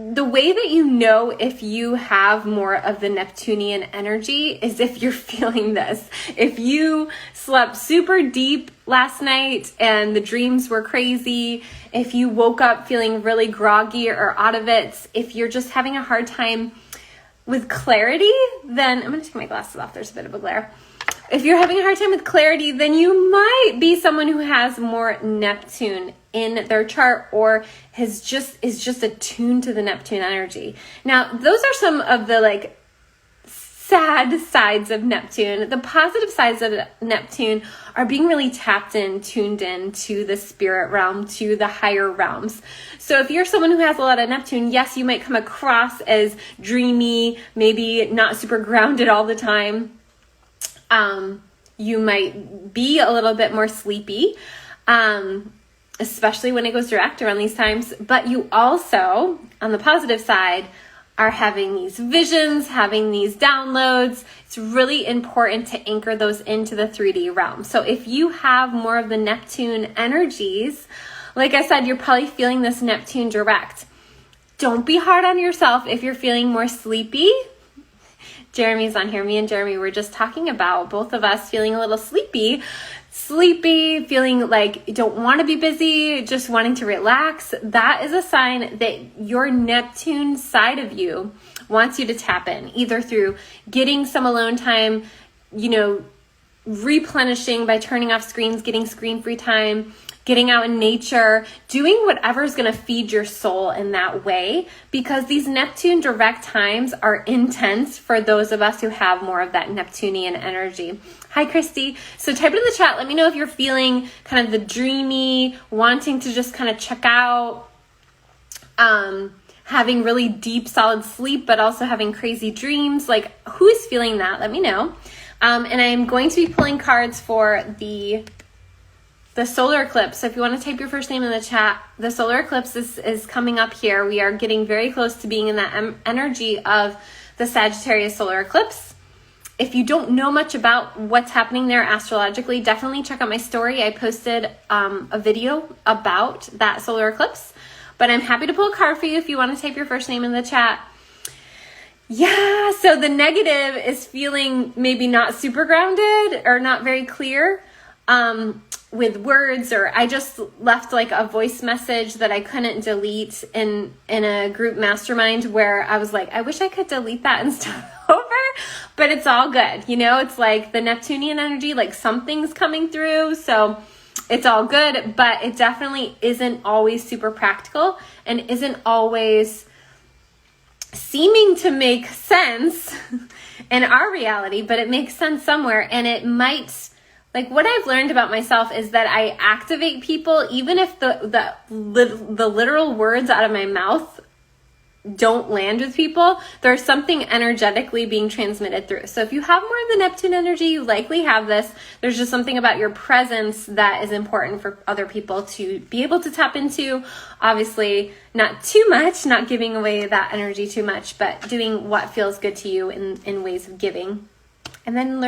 The way that you know if you have more of the Neptunian energy is if you're feeling this. If you slept super deep last night and the dreams were crazy, if you woke up feeling really groggy or out of it, if you're just having a hard time with clarity, then I'm going to take my glasses off. There's a bit of a glare. If you're having a hard time with clarity, then you might be someone who has more Neptune in their chart or is just attuned to the Neptune energy. Now, those are some of the sad sides of Neptune. The positive sides of Neptune are being really tapped in, tuned in to the spirit realm, to the higher realms. So if you're someone who has a lot of Neptune, yes, you might come across as dreamy, maybe not super grounded all the time. You might be a little bit more sleepy, especially when it goes direct around these times. But you also, on the positive side, are having these visions, having these downloads. It's really important to anchor those into the 3D realm. So if you have more of the Neptune energies, like I said, you're probably feeling this Neptune direct. Don't be hard on yourself if you're feeling more sleepy. Jeremy's on here. Me and Jeremy were just talking about both of us feeling a little sleepy, feeling like you don't want to be busy, just wanting to relax. That is a sign that your Neptune side of you wants you to tap in, either through getting some alone time, replenishing by turning off screens, getting screen-free time, getting out in nature, doing whatever is going to feed your soul in that way, because these Neptune direct times are intense for those of us who have more of that Neptunian energy. Hi, Christy. So type it in the chat. Let me know if you're feeling kind of the dreamy, wanting to just kind of check out, having really deep, solid sleep, but also having crazy dreams. Like, who is feeling that? Let me know. And I'm going to be pulling cards for the solar eclipse. So if you want to type your first name in the chat, the solar eclipse is coming up here. We are getting very close to being in that energy of the Sagittarius solar eclipse. If you don't know much about what's happening there astrologically, definitely check out my story. I posted a video about that solar eclipse, but I'm happy to pull a card for you if you want to type your first name in the chat. Yeah, so the negative is feeling maybe not super grounded or not very clear. With words, or I just left a voice message that I couldn't delete in a group mastermind where I was like, I wish I could delete that and start over, but it's all good. It's like the Neptunian energy, something's coming through. So it's all good, but it definitely isn't always super practical and isn't always seeming to make sense in our reality, but it makes sense somewhere. And it might, what I've learned about myself is that I activate people even if the literal words out of my mouth don't land with people. There's something energetically being transmitted through. So if you have more of the Neptune energy, you likely have this. There's just something about your presence that is important for other people to be able to tap into. Obviously, not too much, not giving away that energy too much, but doing what feels good to you in ways of giving. And then learn